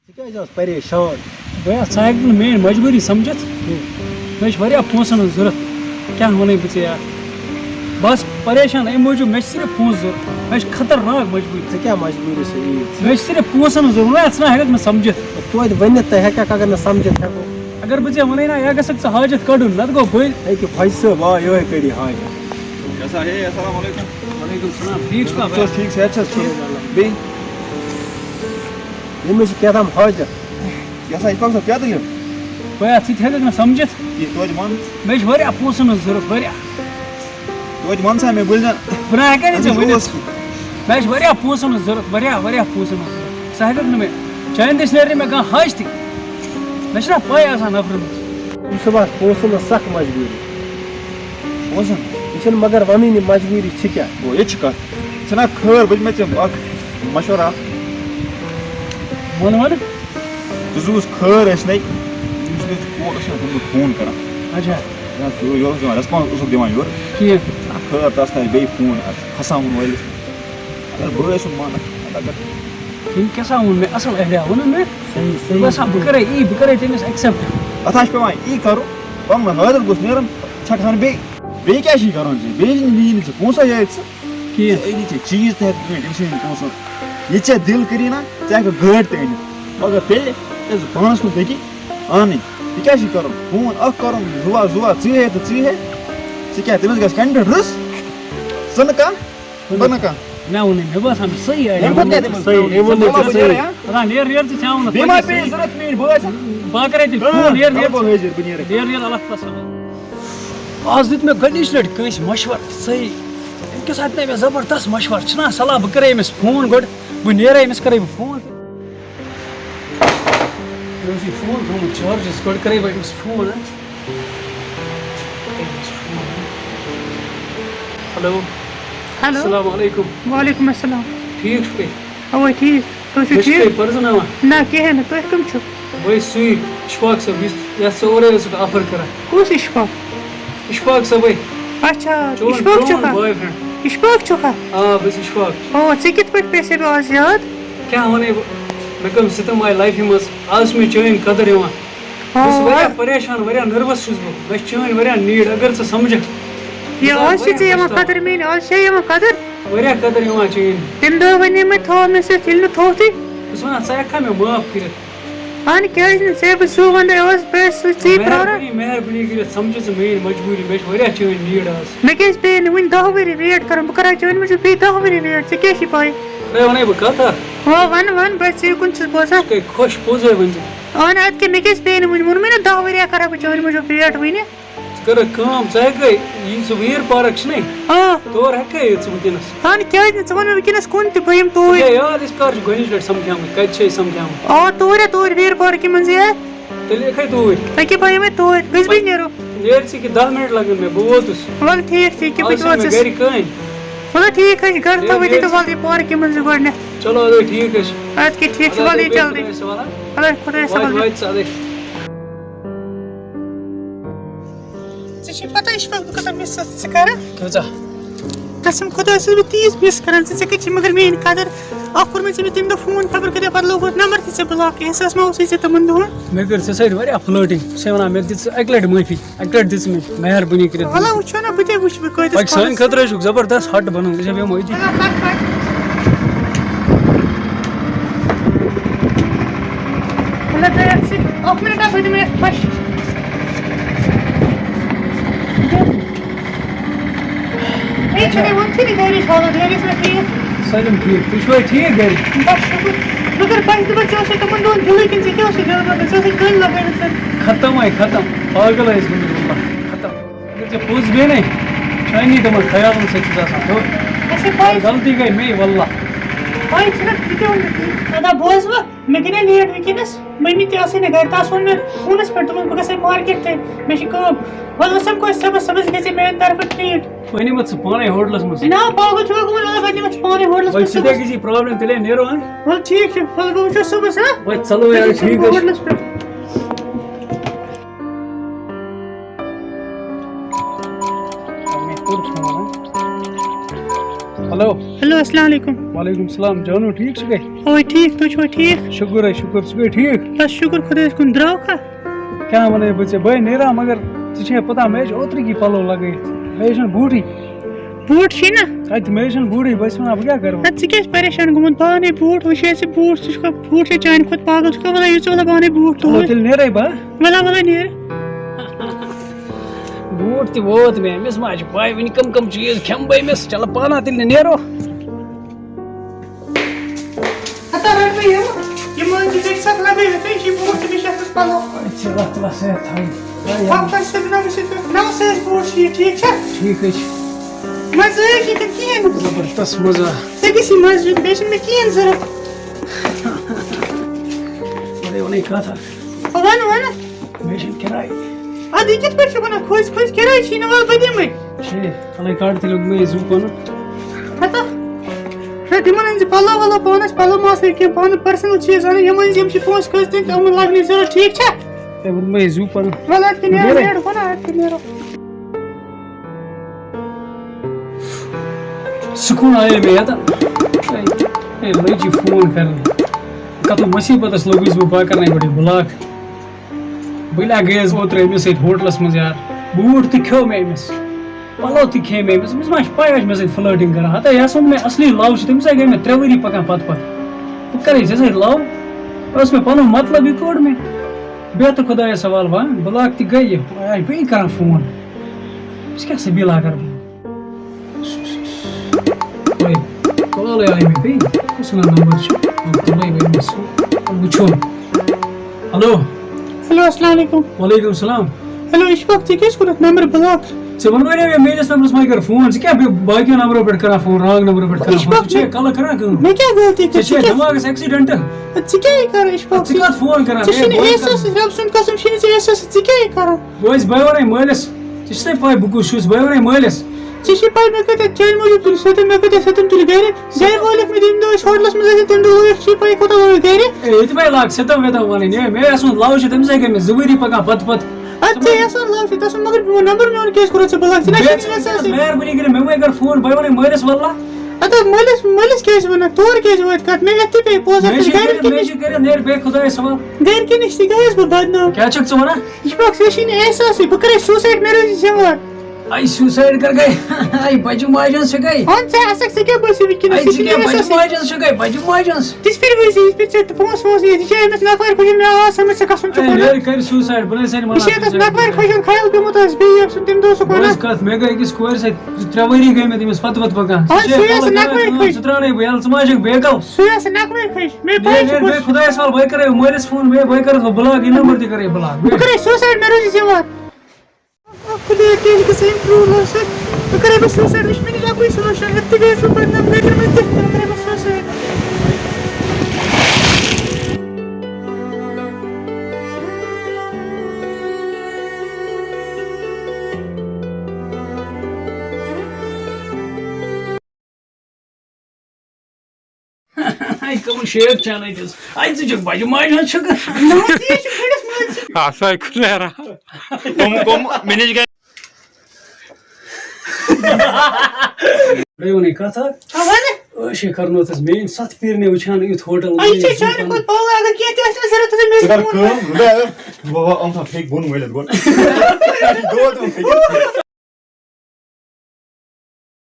پریشان بیا ژٕ ہیٚککھ نہٕ میٛٲنۍ مجبوٗری سمجھِتھ مےٚ چھِ واریاہ پونٛسَن ہٕنٛز ضوٚرَتھ کیٛاہ وَنَے بہٕ ژےٚ یار بہٕ آسہٕ پریشان اَمہِ موٗجوٗب مےٚ چھِ صرف پونٛسہٕ ضوٚرَتھ مےٚ چھِ خطرناک مجبوٗری ژےٚ کیٛاہ مجبوٗری چھِ ییٖژ مےٚ چھِ صرف پونٛسَن ہٕنٛز ضوٚرَتھ ژٕ نا ہیٚکَکھ نہٕ سمجھِتھ توتہِ ؤنِتھ تہِ ہیٚکَکھ اگر نہٕ سمجھِتھ ہٮ۪کو اگر بہٕ ژےٚ وَنَے نا یا گژھکھ ژٕ حاجت کَڑُن نَتہٕ گوٚو بٔلۍ أکہِ فَجہِ صٲب آ یِہوٚے کٔڑی حاجت السلام علیکم وعلیکُم سلام ٹھیٖک چھُکھا ژٕ ٹھیٖک صحت چھَس ٹھیٖک بیٚیہِ ییٚمِس چھِ کیٛاہتام حاجت یہِ پَکھ ژٕ کیٛاہ دٔلیٖل بیا ژٕ تہِ ہیٚکَکھ نہٕ سمجھِتھ یہِ توتہِ وَن مےٚ چھِ واریاہ پونٛسَن ہٕنٛز ضوٚرَتھ واریاہ توتہِ وَن سا مےٚ بٔلۍ زَن بہٕ نہ ہٮ۪کَے نہٕ ژےٚ ؤنِتھ مےٚ چھِ واریاہ پونٛسَن ہٕنٛز ضوٚرَتھ واریاہ پونٛسَن ہٕنٛز ضوٚرَتھ ژٕ ہیٚکَکھ نہٕ مےٚ چانہِ دٔسۍ نیرِ نہٕ مےٚ کانٛہہ حاجتٕے مےٚ چھِنا پَے آسان نفرَن ہٕنٛز یہِ صُبحس پونٛسَن ہٕنٛز سخ مجبوٗری پونٛسَن یہِ چھِنہٕ مگر وَنٕنۍ یہِ مجبوٗری چھِ کیٛاہ گوٚو ییٚتہِ چھِ کَتھ چھِنا خٲر بہٕ دِمہٕ مےٚ ژےٚ اَکھ مشوَرٕ اَکھ وَن ژٕ زُوُس خٲر ٲسۍ نَے ییٚمِس مےٚ ژٕ کول ٲسۍ کوٚرمُت فون کَران اچھا ژٕ یورٕ اوس دِوان رٮ۪سپانٕس اوسُکھ دِوان یورٕ ٹھیٖک خٲر تَس کَرِ بیٚیہِ فون کھساوُن وٲلِس اگر بٲے سُنٛد مانَکھ اگر تٔمۍ کیٛاہ سا ووٚن مےٚ اَصٕل آیڈیا ووٚنُن مےٚ صحیح بہٕ باسان بہٕ کَرے بہٕ کَرے تٔمِس ایٚکسٮ۪پٹ اَتھ حظ چھِ پٮ۪وان یی کَرُن پَنُن حٲضِر گوٚژھ نیرُن چھَکہٕ بیٚیہِ کیٛاہ چھِ کَرُن ژےٚ بیٚیہِ نی نہٕ ژٕ پونٛسَے یٲتۍ ژٕ کِہیٖنۍ أنی ژےٚ چیٖز تہِ ہٮ۪کہٕ أنِتھ أمۍ سٕنٛدۍ پونٛسَن ییٚتہِ ژےٚ دِل کٔری نا ژٕ ہٮ۪کہٕ گٲڑۍ تہِ أنِتھ مگر تیٚلہِ ژٕ پانَس کُن ہیٚکہِ اَنٕنۍ یہِ کیٛاہ چھِ کَرُن فون اَکھ کَرُن زُوا ژٕ ہے تہٕ ژٕ ہے ژٕ کیٛاہ تٔمِس گژھِ کَنٹِنٹ رٕژ ژٕ نہٕ کانٛہہ بہٕ نہٕ کانٛہہ مےٚ ووٚنُے مےٚ باسان صحیح آیڈیا صحیح أمۍ ووٚن صحیح نیر ژٕ ژےٚ ووٚنُتھ بیٚیہِ ما پیٚیہِ ضوٚرَتھ میٛٲنۍ بٲے بہٕ کَرے تیٚلہِ فون نیر حٲضِر بہٕ نیرٕ نیر اللہ تعالیٰ آز دیُت مےٚ گۄڈنِچ لَٹہِ کٲنٛسہِ مشوَرٕ صحیح أمکِس ہَتہِ مےٚ زبردست مشوَرٕ چھُنا صلاح بہٕ کَرے أمِس فون گۄڈٕ بہٕ نیرے أمِس کَرے بہٕ فون مےٚ اوس یہِ فون تھوٚمُت چارجَس گۄڈٕ کَرے بہٕ أمِس فون ہیلو ہیلو السلام علیکُم وعلیکُم السلام ٹھیٖک چھُ بیٚیہِ اَوَے ٹھیٖک تُہۍ چھِو مےٚ چھِ ٹھیٖک پٔرزٕناوان نہ کِہیٖنۍ نہٕ تُہۍ کٕم چھِو بہٕ سُے اِشفاق صٲب یَتھ ژٕ اورَے ٲسٕکھ آفر کران کُس اِشفاق اِشفاق صٲبٕے اچھا چون اِشفاق چھُکھا بوے فرٛٮ۪نٛڈ اِشفاق چھُکھا آ بہٕ چھُس اِشفاق او ژےٚ کِتھ پٲٹھۍ پیٚسے بہٕ آز یاد کیٛاہ وَنَے بہٕ مےٚ کٔم سِتم آیہِ لایفہِ منٛز آز چھِ مےٚ چٲنۍ قدر یِوان بہٕ چھُس واریاہ پریشان واریاہ نٔروَس چھُس بہٕ مےٚ چھِ چٲنۍ واریاہ نیٖڈ اگر ژٕ سَمجھکھ یہِ آز چھِ ژےٚ یِوان قدر میٛٲنۍ آز چھے یِوان قدر واریاہ قدر یِوان چٲنۍ تَمہِ دۄہ وَنے مےٚ تھاو مےٚ سۭتۍ ییٚلہِ نہٕ تھوتھٕے بہٕ چھُس وَنان ژٕ ہٮ۪ککھا مےٚ معاف کٔرِتھ اَہنہِ کیٛازِ نہٕ ژےٚ بہٕ سُہ وَنَے ٲس بہٕ ٲسٕس ژٕے پرٛاران مہربٲنی کٔرِتھ سَمجھِ ژٕ میٛٲنۍ مجبوٗری مےٚ چھِ واریاہ چٲنۍ نیٖڈ آز مےٚ کیٛازِ پیٚیہِ نہٕ وٕنہِ 10 ؤری ویٹ کَرُن بہٕ کَرٕ چٲنۍ موٗجوٗب بیٚیہِ 10 ؤری ویٹ ژےٚ کیٛاہ چھِ پَے تۄہہِ وَنَے بہٕ کَتھ اکھ وَن بہٕ ژےٚ کُن چھُس بوزان گٔے خۄش پوٚزَے ؤنۍ ژٕ اَہنہِ اَدٕ کیٛاہ مےٚ کیٛازِ پیٚیہِ نہٕ وٕنہِ ووٚنمَے نا 10 ؤری کَرٕ بہٕ چٲنۍ موٗجوٗب ویٹ وٕنہِ ژٕ کَرکھ کٲم ژٕ ہٮ۪کَے یہِ سُہ ویٖر پارک چھِنَے آ تور ہٮ۪کَے ژٕ وٕنکٮ۪نَس اَہنہِ کیٛازِ نہٕ ژٕ وَن مےٚ وٕنکٮ۪نَس کُن تہِ بہٕ یِمہٕ توٗرۍ ہے یاد أسۍ کر چھِ گۄڈنِچ لَٹہِ سَمکھیٛامٕتۍ کَتہِ چھِ أسۍ سَمکھیٛامٕتۍ آ توٗرۍ ویٖر پارکہِ منٛز تیٚلہِ یِکھَے توٗرۍ أکیٛاہ بہٕ یِمَے توٗرۍ کٔژِ بَجہِ نیرو نیرِ ژٕ کہِ 10 مِنٹ لَگَن مےٚ بہٕ ووتُس وَلہٕ ٹھیٖک ٹھیٖک کہِ بہٕ آز تہِ چھِ مےٚ وٲژٕس گَرِ کٕہٕنۍ وَلہٕ ٹھیٖک حظ چھِ گَرٕ تھاوٕے تہِ تہٕ وَلہٕ یہِ پارکہِ منٛز گۄڈنٮ۪تھ چلو اَدٕ ٹھیٖک حظ چھُ اَدٕ کیٛاہ ٹھیٖک چھُ وَلہٕ یہِ جلدی اَدٕ خۄدایَس حوالہٕ واتہِ ژٕ اَدَے ژےٚ چھِ پَتہ اِشفاق بہٕ کۭژاہ مِس ٲسٕس ژٕ کَران کۭژاہ قسم خۄدایَس ٲسٕس بہٕ تیٖژ مِس کَران ژےٚ کَتہِ چھِ مگر میٛٲنۍ قدر اَکھ کوٚر مےٚ ژےٚ تَمہِ دۄہ فون خبر کۭتیاہ پَتہٕ لوگُتھ نمبر تہِ ژےٚ بٕلاک احساس ما اوسُے ژےٚ تِمَن دۄہَن مےٚ کٔر ژےٚ سۭتۍ واریاہ فٕلٲٹِنٛگ بہٕ چھُسَے وَنان مےٚ دِژ ژٕ اَکہِ لَٹہِ معٲفی اَکہِ لَٹہِ دِژ مےٚ مہربٲنی کٔرِتھ وَلہٕ وٕچھو نا بہٕ تہِ وٕچھِ بہٕ وۄنۍ کۭتِس سانہِ خٲطرٕ حظ چھُکھ زبردست ہَٹ بَنومُت أسۍ بیٚہمو أتی اَکھ مِنٹ بہٕ دِمہٕ یَتھ پھَش بیٚیہِ چھُنہٕ ووٚنتھٕے نہٕ گَرِچ حالت گَرِ ٲسۍ مےٚ ٹھیٖک سٲلِم ٹھیٖک تُہۍ چھُوا ٹھیٖک گَرِ بَس شُکُر مگر بَس دَپان ژےٚ اوسُے تِمَن دۄہَن دِلٕے کِنہٕ ژےٚ کیٛاہ اوسُے دِل بَدل ژےٚ اوسُے کٔنۍ لَگٲومٕژ ختم آے ختم پاگل ٲسۍ گٔمٕتۍ واللہ ختم اگر ژےٚ پوٚز بیٚیہِ چانی تِمن خیالَن سۭتۍ چھُس آسان اَسے پَے غلطی گٔے مے واللہ پَے چھِنہ تہِ تہِ ووٚن مےٚ اَدا بوزوٕ مےٚ گٔے لیٹ وٕنکٮ۪نَس مٔمی تہِ ٲسٕے نہٕ گَرِ تَس ووٚن مےٚ فونَس پٮ۪ٹھ دوٚپُن بہٕ گژھَے مارکیٹ تانۍ مےٚ چھِ کٲم وَلہٕ سَمکھو أسۍ صُبحس گژھِ میٛانہِ طرفہٕ ٹرٛیٖٹ وۄنۍ نِمَتھ ژٕ پانَے ہوٹلَس منٛز نہ پاگل چھُکھ گوٚمُت وَلہٕ بہٕ نِمَتھ ژٕ پانَے ہوٹلَس وۄنۍ منٛز سُہ تہِ گژھی پرٛابلِم تیٚلے نیرو وَلہٕ ٹھیٖک چھُ وَلہٕ بہٕ وٕچھو صُبحس وۄنۍ ژَلو یارٕ ٹھیٖک حظ ہوٹلَس پٮ۪ٹھ ہلو ہیلو السلام علیکم وعلیکم السلام جانو ٹھیک گئی اوے ٹھیک تُہۍ چھُوا ٹھیک شکر شکر ژٕ گٔے ٹھیک بس شُکر خۄدایَس کُن درٛاوکھا کیٛاہ وَنَے بہٕ ژےٚ بہٕ نیران مگر ژےٚ چھے پتہ مےٚ چھِ اوترٕکی پَلو لگٲیِتھ مےٚ چھُنہٕ بوٗٹھٕے بوٗٹ چھی نا کَتہِ مےٚ چھُنہٕ بوٗٹھٕے بہٕ چھُس وَنان بہٕ کیٛاہ کَرٕ اَدٕ ژٕ کیٛازِ پریشان گوٚمُت بہٕ اَنے بوٗٹ وٕچھے ژٕ بوٗٹ ژٕ چھُکھا بوٗٹ چھے چانہِ کھۄتہٕ پاگل ژٕ چھُکھا وَنان یہِ ژٕ وَلا بہٕ اَنے بوٗٹ چلو توٗرۍ تیٚلہِ نیرے بہٕ وَلا وَلا نیرِ بوٗٹ تہِ ووت مےٚ أمِس ما چھِ پاے وٕنہِ کٕم کٕم چیٖز کھٮ۪مہٕ بہٕ أمِس چلو پانا تیٚلہِ نیرو ہتا رَٹ مےٚ یِم ٲسۍ زٕ اَکہِ ساتہٕ لگٲوِتھ بیٚیہِ چھِ بوٗٹ تہٕ بیٚیہِ چھِ اَتھ منٛز پَلو نَو ساس بوٗٹ چھِ یہِ ٹھیٖک چھا ٹھیٖک حظ چھِ مَزٕ ٲسۍ ییٚتٮ۪ن کِہیٖنۍ زبردست مزٕ ژےٚ گژھی مَزٕ یُن بیٚیہِ چھُنہٕ مےٚ کِہیٖنۍ ضوٚرَتھ وَنے وَنے کَتھ اَکھ وَن وَن مےٚ چھِنہٕ کِراے اَدٕ یہِ کِتھ پٲٹھۍ چھُ وَنان کھوٚژ کھوٚژ کِراے چھی نہٕ وَلہٕ بہٕ دِمَے شے پَلَے کَڑ تیٚلہِ مےٚ زوٗ پَنُن ہتا رَٹ یِمَن أنۍ زِ پَلو وَلو پانَس پَلو ما آسَن کینٛہہ پانہٕ پٔرسٕنَل چیٖز اَنٕنۍ یِم أنۍ زِ یِم چھِ پونٛسہٕ کٲنٛسہِ دِنۍ تہٕ یِمَن لَگنٕے ضوٚرَتھ ٹھیٖک چھا تۄہہِ ووٚن مےٚ زوٗ پَنُن وَلہٕ اَدٕ کیٛاہ نیرو نیرو وَنا اَدٕ کیٛاہ نیرو سکوٗن آیے مےٚ یَتَن ہے لٔجی فون کَرنہِ کَتھ مُصیٖبتَس لوٚگُس بہٕ بہٕ کَرنَے گۄڈٕ بٕلاک بہٕ لا گٔیَس اوترٕ أمِس سۭتۍ ہوٹلَس منٛز یار بوٗٹ تہِ کھیوٚو مےٚ أمِس پَلو تہِ کھے مےٚ أمِس ما چھِ پَے آسہِ مےٚ سۭتۍ فٕلٲٹِنٛگ کَران ہَتا یۄس ووٚن مےٚ اَصلی لَو چھِ تٔمِس سۭتۍ گٔے مےٚ 3 ؤری پَکان پَتہٕ بہٕ کَرے ژےٚ سۭتۍ لَو اوس مےٚ پَنُن مطلب یہِ کوٚڑ مےٚ بیٚہہ تہٕ خۄدایَس حوالہٕ وۄنۍ بٕلاک تہِ گٔیہِ وۄنۍ آے بیٚیہِ کَران فون أسۍ کیٛاہ سبیٖلا کَرٕ بہٕ کالٕے آے مےٚ بیٚیہِ کُس نمبر چھُ تُلٕے بہٕ أمِس وٕچھو ہلو ہیلو السلام علیکُم وعلیکُم السلام ہیلو اِشفاق ژےٚ کیٛازِ کوٚرُتھ نمبر بٕلاک ژےٚ ووٚنوے نا مےٚ میٲنِس نمبرَس ما کَر فون ژٕ کیٛاہ باقیو نمبرو پٮ۪ٹھ کران فون رانٛگ نمبرو پٮ۪ٹھ کران فون ژٕ چھے کَلہٕ کران کٲم مےٚ کیٛاہ غلطی کٔر ژےٚ چھے دٮ۪ماغَس ایٚکسِڈنٛٹ ژٕ کیٛاہ یہِ کران اِشفاق ژٕ کَتھ فون کران ژےٚ چھُنہٕ احساس رۄب سُنٛد قسم چھُنہٕ ژےٚ احساس ژٕ کیٛاہ یہِ کران بہٕ وَنَے مٲلِس ژےٚ چھِ نَے پاے بہٕ کُس چھُس بہٕ وَنَے مٲلِس ژےٚ چھِ پاے مےٚ کۭتیاہ چانہِ موٗجوٗب تُلۍ سَتَن مےٚ کۭتیاہ سَتَن تُلۍ گرِ وٲلِکھ مےٚ تَمہِ دۄہ أسۍ ہوٹلَس منٛز ٲسۍ تَمہِ دۄہ لٲگِکھ چھِ پاے کوٗتاہ لوگ گرِ ییٚتہِ مے لاگ سِتم وِتم وَنٕنۍ ہے مےٚ یَسُن لَو چھُ تٔمِس سۭتۍ گٔے مےٚ 2 ؤری پَکان پَتہٕ اَدٕ ژےٚ یَژھان لَو چھِ تَسُنٛد مگر میون نمبر میون کیٛازِ کوٚرُتھ ژےٚ بٕلاک ژٕ نہ چھُکھ احساسٕے مہربٲنی کٔرِتھ مےٚ مے کر فون بہٕ وَنَے مٲلِس وَللہ اَدٕ مٲلِس کیٛازِ وَنکھ تور کیٛازِ وٲتۍ کَتھ مےٚ یَتھ تہِ پیٚیہِ پونٛسہٕ مےٚ چھِ کٔرِتھ نیرِ بیٚیہِ خۄدایَس حوال گرِ نِش تہِ گٔیَس بہٕ بدنام کیٛاہ چھُکھ ژٕ وَنان اِشفاق ژےٚ چھُے نہٕ احساسٕے بہٕ کَرے سوٗسایڈ مےٚ روزِ زِوار آی سوٗسایڈ کر گٔے آی بَجہِ ماجہِ ہٕنٛز چھِ گٔے وَن ژٕ ہسا ژےٚ کیٛاہ بٲسی وٕنکیٚنَس ژےٚ چھُے نہٕ بَجہِ احساسٕے ماجہِ ہٕنٛز چھِ گٔے بَجہِ ماجہِ ہٕنٛز تِژھ پھِرِ ؤسی یِتھ پھِرِ ژےٚ پونٛسہٕ وونٛسہٕ یہِ چھِ أمِس نَفر خۄش مےٚ آو سَمٕجھ ژےٚ کَسُن چھُ نیرِ کَرِ سوٗسایڈ بہٕ نَے سٲنۍ یہِ چھِ اَتَس نَفر خۄش خیال پیوٚمُت آسہِ بیٚیہِ ییٚمہِ سُنٛد تَمہِ دۄہ اوسُکھ وَنان کَتھ مےٚ گٔے أکِس کورِ سۭتۍ 3 ؤری گٔے مےٚ تٔمِس پَتہٕ پَکان ژٕ ترٛاونے بہٕ یَلہٕ ژٕ ما چھَکھ بیکَل سُے آسہِ نَقوَے خۄش مےٚ پاے چھِ بیٚیہِ خۄدایَس حوال بہٕ کَرے مٲلِس فون بہٕ کَرَس بہٕ بٕلاک یہِ نمبر تہِ کَرے بٕلاک بہٕ کَرے سوٗسایڈ مےٚ روزِ زِوار خُدایا کیٛازِ گژھِ اِمپرٛوٗو آسُن بہٕ کَرے بہٕ سوٗسایڈ وٕچھ مےٚ نِش اَکُے سُلوٗشَن یَتھ تہِ گٔیَس بہٕ بدنام گٔے مےٚ تہِ کَرے بہٕ سوٗسایڈ کٕم شیپ چانے دِژ آی ژٕ چھُکھ بَجہِ ماجہِ ہٕنٛز چھُکھ بیٚیہِ وَنٕے کَتھ اکھ ٲش ہے کَرنوتھ اَسہِ میٲنۍ 7 پیٖرنہِ وٕچھان یُتھ ہوٹل یہِ چھِ چانہِ کھۄتہٕ پاوَر اگر کینٛہہ تہِ آسہِ نہ ضوٚرَتھ ژٕ مےٚ ژٕ کر کٲم بہٕ أمۍ تھاو پھیٚکہِ بۄن وٲلِتھ گۄڈٕ